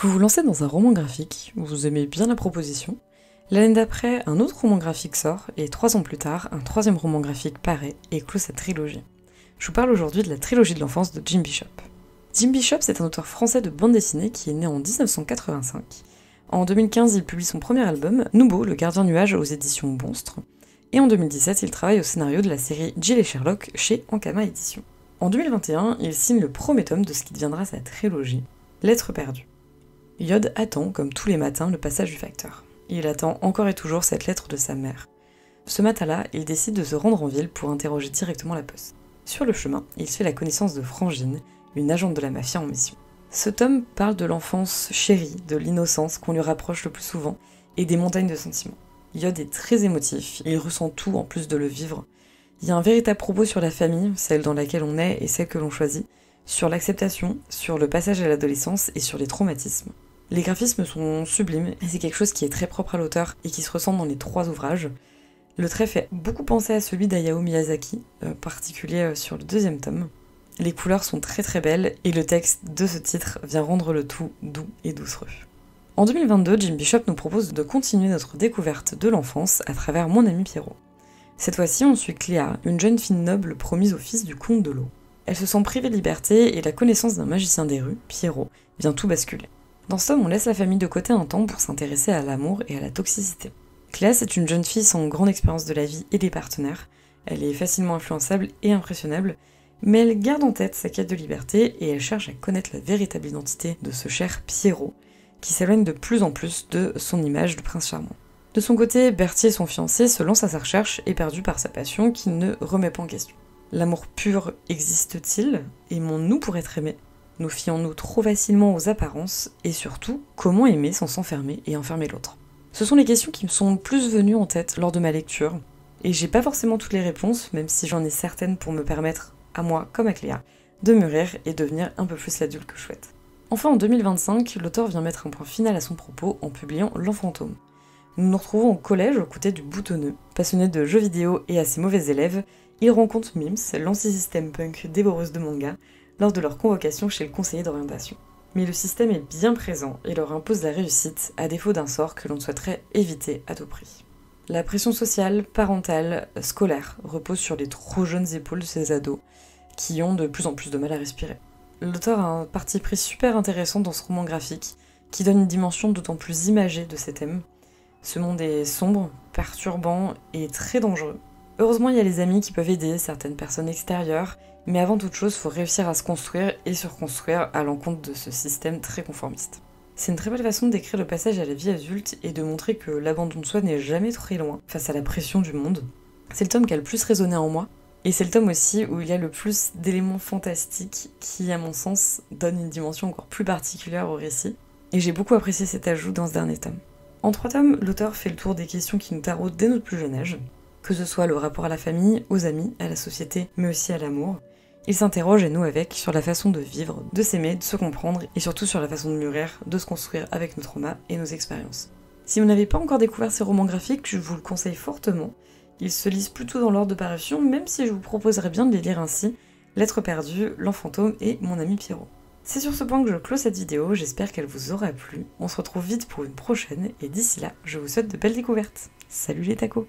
Vous vous lancez dans un roman graphique, vous aimez bien la proposition. L'année d'après, un autre roman graphique sort, et 3 ans plus tard, un troisième roman graphique paraît et clôt sa trilogie. Je vous parle aujourd'hui de la trilogie de l'enfance de Jim Bishop. Jim Bishop, c'est un auteur français de bande dessinée qui est né en 1985. En 2015, il publie son premier album, Nouveau, le gardien nuage aux éditions Monstre. Et en 2017, il travaille au scénario de la série Jill et Sherlock chez Ankama Éditions. En 2021, il signe le premier tome de ce qui deviendra sa trilogie, Lettres perdues. Yod attend, comme tous les matins, le passage du facteur. Il attend encore et toujours cette lettre de sa mère. Ce matin-là, il décide de se rendre en ville pour interroger directement la poste. Sur le chemin, il fait la connaissance de Frangine, une agente de la mafia en mission. Ce tome parle de l'enfance chérie, de l'innocence qu'on lui rapproche le plus souvent, et des montagnes de sentiments. Yod est très émotif, il ressent tout en plus de le vivre. Il y a un véritable propos sur la famille, celle dans laquelle on est et celle que l'on choisit, sur l'acceptation, sur le passage à l'adolescence et sur les traumatismes. Les graphismes sont sublimes, et c'est quelque chose qui est très propre à l'auteur et qui se ressent dans les 3 ouvrages. Le trait fait beaucoup penser à celui d'Hayao Miyazaki, en particulier sur le 2e tome. Les couleurs sont très très belles, et le texte de ce titre vient rendre le tout doux et doucereux. En 2022, Jim Bishop nous propose de continuer notre découverte de l'enfance à travers Mon ami Pierrot. Cette fois-ci, on suit Cléa, une jeune fille noble promise au fils du comte de l'eau. Elle se sent privée de liberté et la connaissance d'un magicien des rues, Pierrot, vient tout basculer. Dans ce tome, on laisse la famille de côté un temps pour s'intéresser à l'amour et à la toxicité. Cléa, c'est une jeune fille sans grande expérience de la vie et des partenaires. Elle est facilement influençable et impressionnable, mais elle garde en tête sa quête de liberté et elle cherche à connaître la véritable identité de ce cher Pierrot, qui s'éloigne de plus en plus de son image de prince charmant. De son côté, Berthier, son fiancé, se lance à sa recherche, éperdu par sa passion qu'il ne remet pas en question. L'amour pur existe-t-il? Aimons-nous pour être aimés? Nous fions-nous trop facilement aux apparences? Et surtout, comment aimer sans s'enfermer et enfermer l'autre? Ce sont les questions qui me sont plus venues en tête lors de ma lecture, et j'ai pas forcément toutes les réponses, même si j'en ai certaines pour me permettre, à moi comme à Cléa, de mûrir et devenir un peu plus l'adulte que je souhaite. Enfin, en 2025, l'auteur vient mettre un point final à son propos en publiant L'Enfantôme. Nous nous retrouvons au collège aux côtés du boutonneux. Passionné de jeux vidéo et assez mauvais élève, il rencontre Mims, l'anti-système punk dévoreuse de manga, lors de leur convocation chez le conseiller d'orientation. Mais le système est bien présent et leur impose la réussite, à défaut d'un sort que l'on souhaiterait éviter à tout prix. La pression sociale, parentale, scolaire repose sur les trop jeunes épaules de ces ados, qui ont de plus en plus de mal à respirer. L'auteur a un parti pris super intéressant dans ce roman graphique, qui donne une dimension d'autant plus imagée de ces thèmes. Ce monde est sombre, perturbant et très dangereux. Heureusement, il y a les amis qui peuvent aider, certaines personnes extérieures, mais avant toute chose, il faut réussir à se construire et se reconstruire à l'encontre de ce système très conformiste. C'est une très belle façon de décrire le passage à la vie adulte et de montrer que l'abandon de soi n'est jamais très loin face à la pression du monde. C'est le tome qui a le plus résonné en moi, et c'est le tome aussi où il y a le plus d'éléments fantastiques qui, à mon sens, donnent une dimension encore plus particulière au récit, et j'ai beaucoup apprécié cet ajout dans ce dernier tome. En 3 tomes, l'auteur fait le tour des questions qui nous taraudent dès notre plus jeune âge, que ce soit le rapport à la famille, aux amis, à la société, mais aussi à l'amour. Il s'interroge, et nous avec, sur la façon de vivre, de s'aimer, de se comprendre, et surtout sur la façon de mûrir, de se construire avec nos traumas et nos expériences. Si vous n'avez pas encore découvert ces romans graphiques, je vous le conseille fortement. Ils se lisent plutôt dans l'ordre de parution, même si je vous proposerais bien de les lire ainsi, Lettres perdues, L'Enfantôme et Mon ami Pierrot. C'est sur ce point que je clôt cette vidéo, j'espère qu'elle vous aura plu. On se retrouve vite pour une prochaine, et d'ici là, je vous souhaite de belles découvertes. Salut les tacos!